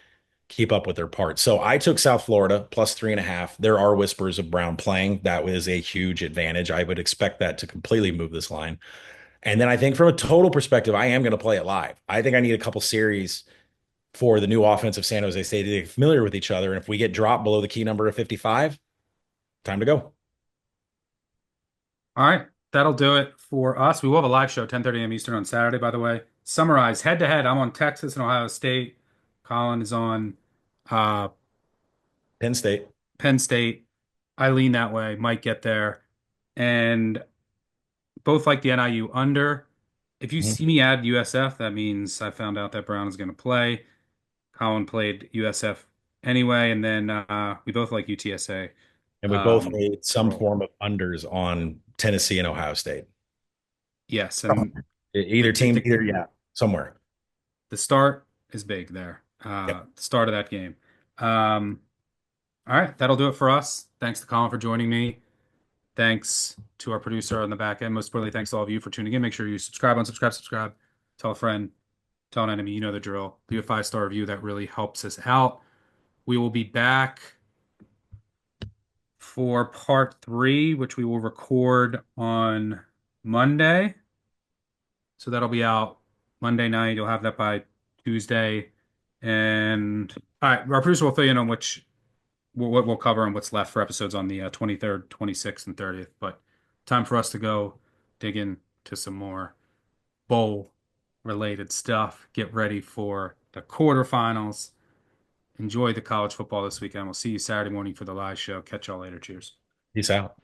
keep up with their part? So I took South Florida plus 3.5. There are whispers of Brown playing. That was a huge advantage. I would expect that to completely move this line. And then I think from a total perspective, I am going to play it live. I think I need a couple series for the new offense of San Jose State to get familiar with each other. And if we get dropped below the key number of 55, time to go. all right. That'll do it for us. We will have a live show 10:30 a.m. Eastern on Saturday, by the way. Summarize head to head. I'm on Texas and Ohio State. Colin is on uh, Penn State. Penn State. I lean that way. Might get there. And both like the NIU under. If you Mhm. see me add USF, that means I found out that Brown is going to play. Colin played USF anyway, and then we both like UTSA And we both made to some roll. form of unders on Tennessee and Ohio State. Yes, and Either team, either, yeah, somewhere. the start is big there. Yep. The start of that game. Um, all right, that'll do it for us. Thanks to Colin for joining me. Thanks to our producer on the back end. Most importantly, thanks to all of you for tuning in. Make sure you subscribe, unsubscribe, subscribe. Tell a friend, tell an enemy. You know the drill. Leave a 5-star review. That really helps us out. We will be back for part 3, which we will record on Monday. So that'll be out Monday night. You'll have that by Tuesday. And all right, our producer will fill you in on what we'll cover and what's left for episodes on the 23rd, 26th, and 30th. But time for us to go dig into some more bowl related stuff. Get ready for the quarterfinals. Enjoy the college football this weekend. We'll see you Saturday morning for the live show. Catch y'all later. Cheers. Peace out.